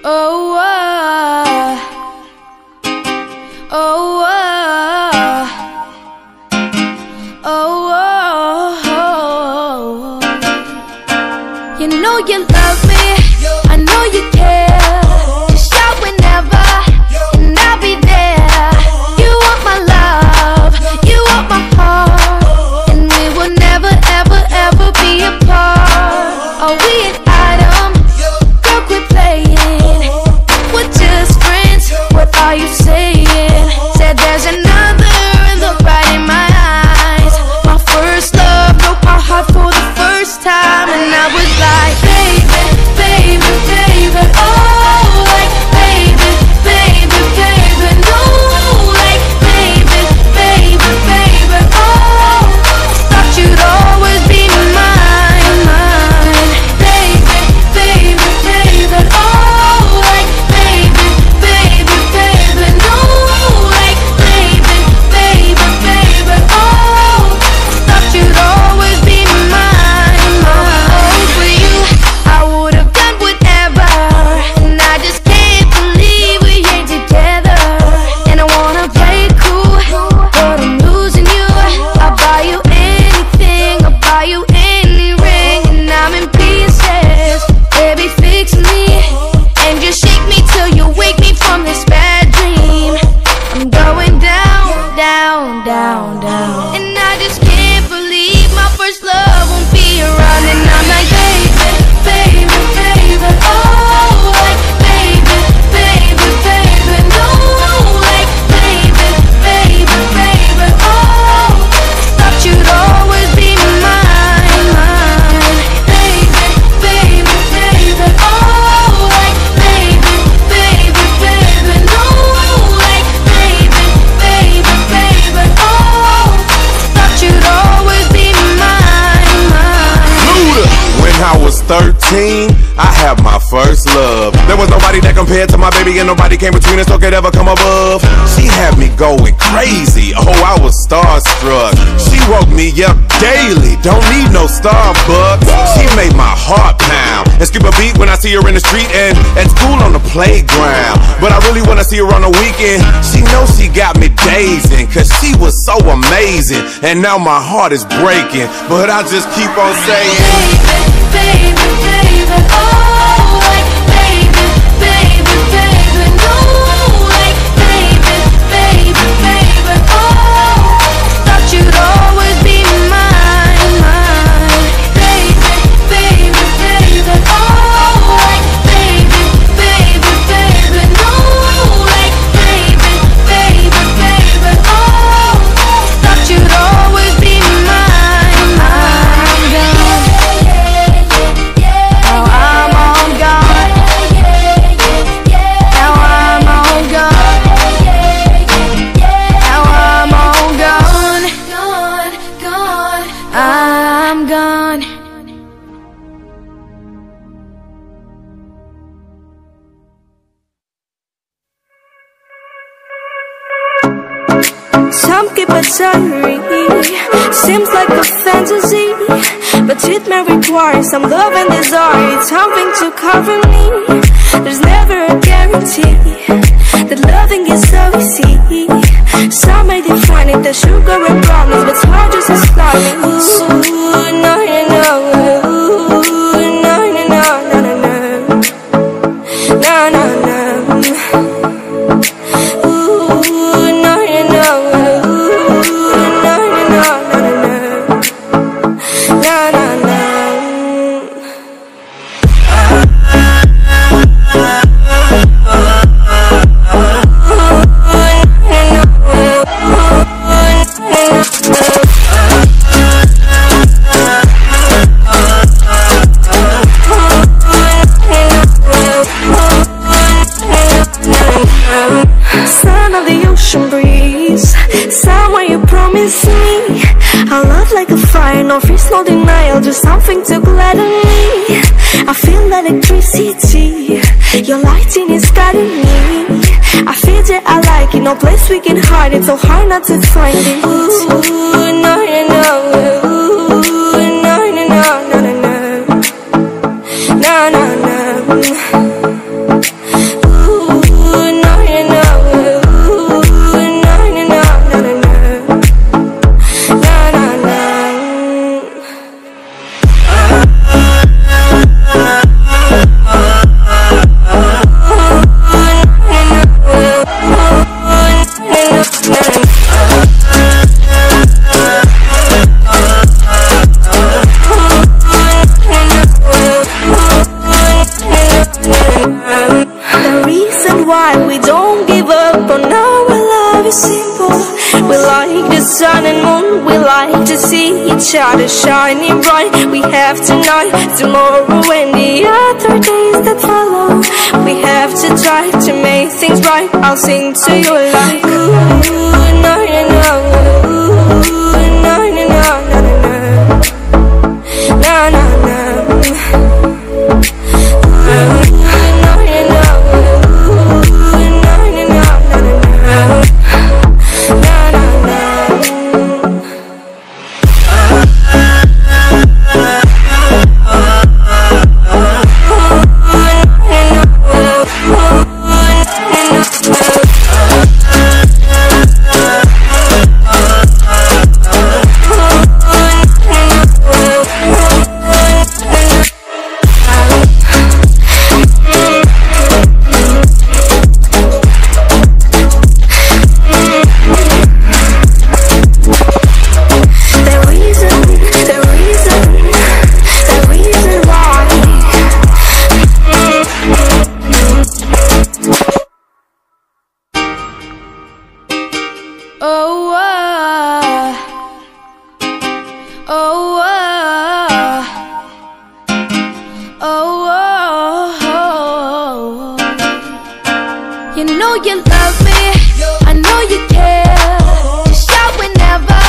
Oh, oh, oh, oh, you know you love me, I know you care. Just shout whenever, and I'll be there. You want my love, you want my heart, and we will never, ever, ever be apart. Are we an item? Girl, quit playing. We're just friends, what are you saying? Said there's another, and look right in my eyes. My first love broke my heart for the first time, and I was like, baby, baby, baby, oh, like, baby, baby, baby, no, like, baby, baby, baby, oh, thought you'd always be mine, mine, baby, baby, baby, oh, like, baby, baby, baby, no, like, baby, baby, baby, oh, thought you'd always be mine, mine. Oh, for you, I would've done whatever, and I just can't believe we ain't together. And I wanna play it cool, but I'm losing you. I'll buy you anything, I'll buy you any ring, and I'm in pieces. Baby, fix me, and just shake me till you wake me from this bad dream. I'm going down, down, down, down, and I just can't believe my first love won't be around. And I'm like, baby, baby, baby, oh, like, baby, baby, baby, no, like, baby, baby, baby, oh, thought you'd always be mine, mine, baby, baby, baby, oh, like, baby, baby, baby, no, like, baby, baby, baby, oh, thought you'd always be mine, mine. Luda. When I was 13, I had my first love. There was nobody that compared to my baby, and nobody came between us or could ever come above. She had me going crazy, oh, I was starstruck. She woke me up daily, don't need no Starbucks. She made my heart pound and skip a beat when I see her in the street and at school on the playground. But I really wanna see her on the weekend. She knows she got me dazing, cause she was so amazing. And now my heart is breaking, but I just keep on saying, baby, baby, oh, like, baby, baby, baby, no, like, baby, baby, baby, oh, thought you'd always be mine, mine, baby, baby, baby, oh, like, baby, baby, baby, no, like, baby, baby, baby, oh, thought you'd always be mine, mine. Now I'm all gone. Now I'm all gone. Now I'm all gone. Gone, gone. I'm gone. Some keep a diary, seems like a fantasy, but it may require some love and desire, something to cover me. There's never a guarantee that loving is so easy. Some may define it as sugar and brownies, but it's hard just as slimy. Ooh, no, no, no. Ooh, no, no, no, no, no, no. No, no, no. Son of the ocean breeze, somewhere you promised me a love like a fire, no fears, no denial, just something to gladden me. I feel electricity, your lighting is guiding me. I feel that I like it, no place we can hide it, so hard not to find it. Ooh, no, no, no. Ooh, no, no, no, no, no, no. No, no, no. don't give up on our love is simple. We like the sun and moon, we like to see each other shining bright. We have tonight, tomorrow and the other days that follow. We have to try to make things right. I'll sing to you like ooh, na na na, ooh, na na na na na na na na. You know you love me, I know you care. Just shout whenever,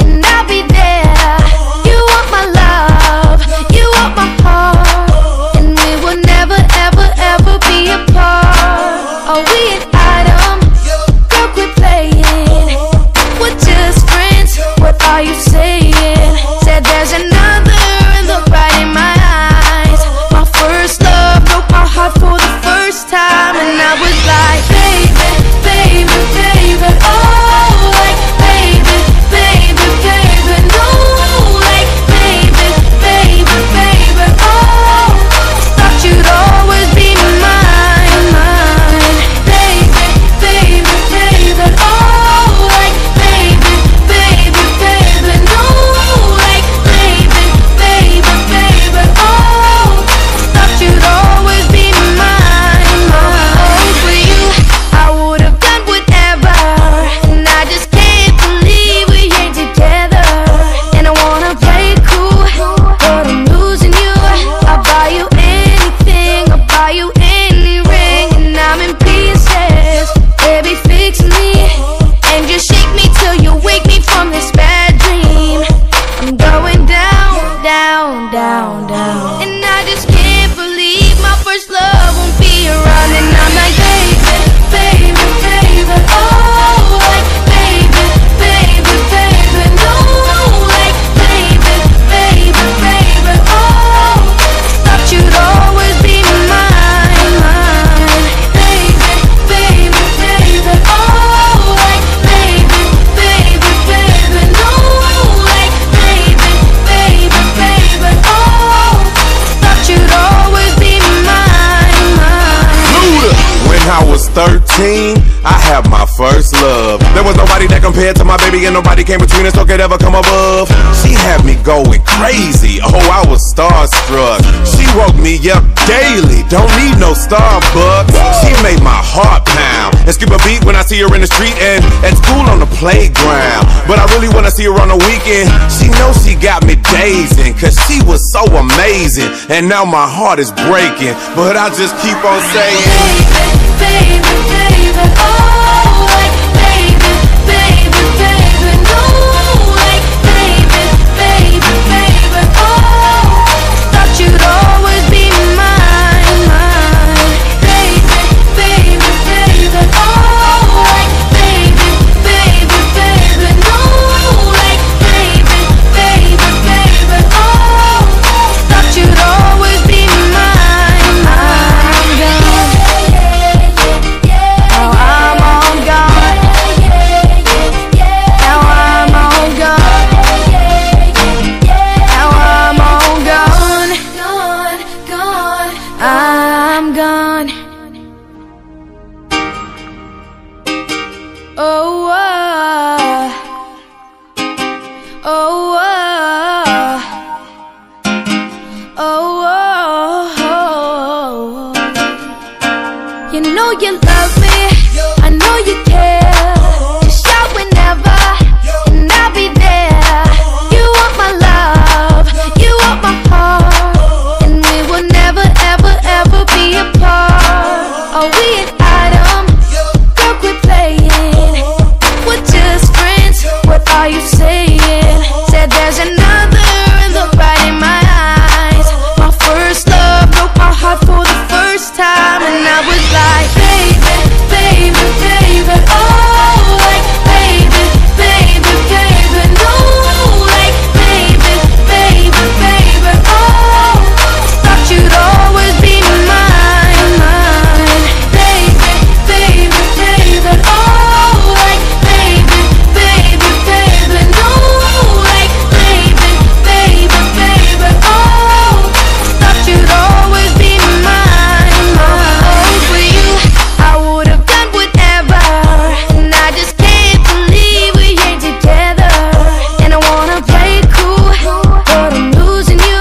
and I'll be there. You want my love, you want my heart, and we will never, ever, ever be apart. Are we an item? Girl, quit playing. We're just friends, what are you saying? Said there's another and look right in my eyes. My first love broke my heart for the first time, and I was like, baby, baby, baby, oh, like, baby, baby, baby, no, like, baby, baby, baby, oh, thought you'd always be mine, mine, baby, baby, baby, oh, like, baby, baby, baby, no, like, baby, baby, baby, oh, thought you'd always be mine, mine. For you, I would've done whatever, and I just can't believe we ain't together. And I wanna play it cool, but I'm losing you. I'll buy you anything, I'll buy you any ring, and I'm in pieces. Baby, fix me, and just shake me till you wake me from this bad dream. I'm going down, down, down, down, and I just can't believe my first love won't be around. And I'm like, baby, baby, baby, oh, like, baby, baby, baby, no, like, baby, baby, baby, oh, thought you'd always be mine, mine, baby, baby, baby, oh, like, baby, baby, baby, no, like, baby, baby, baby, oh, thought you'd always be mine, mine. Luda. When I was 13, I had my first love. There was nobody that compared to my baby, and nobody came between us or could ever come above. She had me going crazy, oh, I was starstruck. She woke me up daily, don't need no Starbucks. She made my heart pound and skip a beat when I see her in the street and at school on the playground. But I really wanna see her on the weekend. She knows she got me dazing, cause she was so amazing. And now my heart is breaking, but I just keep on saying, baby, baby, oh, like, baby, baby, baby, no, like, baby, baby, baby, oh, thought you'd always be mine, mine, baby, baby, baby, oh, like, baby, baby, baby, no, like, baby, baby, baby, oh, thought you'd always be mine, mine. Now I'm all gone. Now I'm all gone. Now I'm all gone. Gone, gone. I'm gone. Oh, oh, oh, oh. You know you love me, know you care. Just shout whenever, and I'll be there. You want my love, you want my heart, and we will never, ever, ever be apart. Are we an item? Girl, quit playing. We're just friends, what are you saying? Said there's another, look right in my eyes. My first love broke my heart for the first time, and I was like, baby, baby, baby, oh, like, baby, baby, baby, no, like, baby, baby, baby, oh, thought you'd always be mine, mine, baby, baby, baby, oh, like, baby, baby, baby, no, like, baby, baby, baby, oh, thought you'd always be mine, mine. For you, I would have done whatever, and I just can't believe we're here together. And I wanna play it cool, but I'm losing you.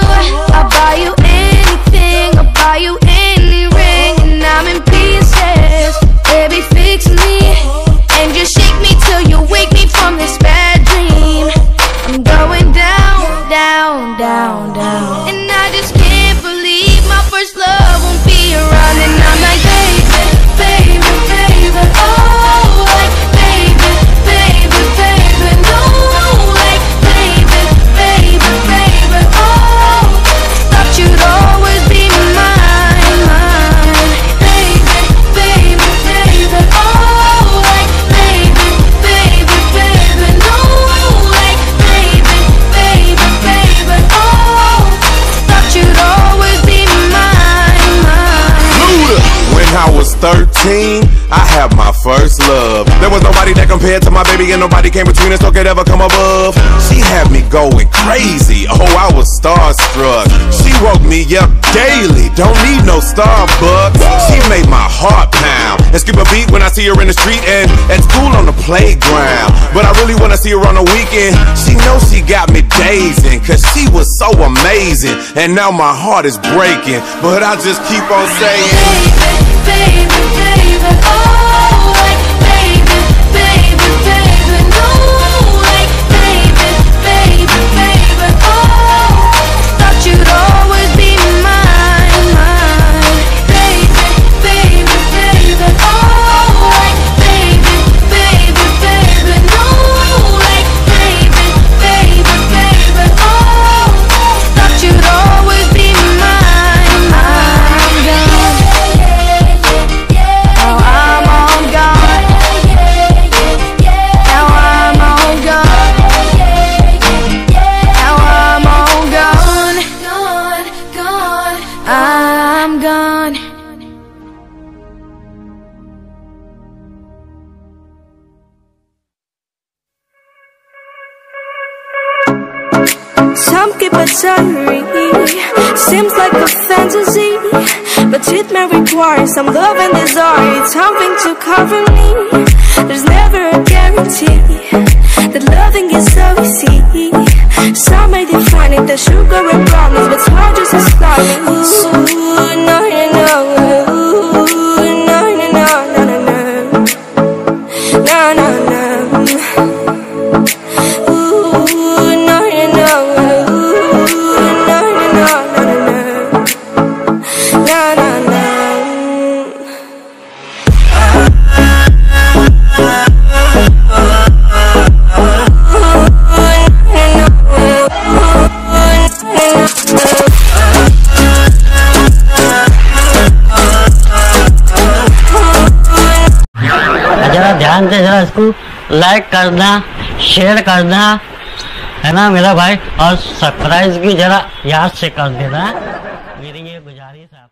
I'll buy you anything, I'll buy you any ring, and I'm in pieces. Baby, fix me, and just shake me till you wake me from this bad dream. I'm going down, down, down, down, and I just can't believe my first love won't be around. And I'm like, baby, baby, baby, oh, like, baby, baby, baby, no, like, baby, baby, baby, oh, thought you'd always be mine, mine, baby, baby, baby, oh, like, baby, baby, baby, no, like, baby, baby, baby, oh, thought you'd always be mine, mine. Luda. When I was 13, I had my first love. There was nobody that compared to my baby, and nobody came between us or could ever come above. She had me going crazy, oh, I was starstruck. She woke me up daily, don't need no Starbucks. She made my heart pound and skip a beat when I see her in the street and at school on the playground. But I really wanna see her on the weekend. She knows she got me dazing, cause she was so amazing. And now my heart is breaking, but I just keep on saying, baby, baby, oh, like, baby, baby, baby, no, like, baby, baby, baby, oh, thought you'd always be mine, mine, baby, baby, baby, oh, like, baby, baby, baby, no, like, baby, baby, baby, oh, thought you'd always be mine, mine. Now I'm on God. Now I'm on God. Now I'm on gone, gone, gone. I'm gone. Some people tell me seems like a fantasy, but it may require some love and desire, something to cover me. There's never a guarantee that loving is so easy. Some may define it as sugar and brownies, but hard just as slimy. Ooh, no, no, no. Ooh, no, no, no, no, no, no. No, no, no. ध्यान से जरा इसको like करना, share करना, है ना मेरा भाई, और सब्सक्राइब भी जरा याद से कर देना, मेरी ये गुजारिश है।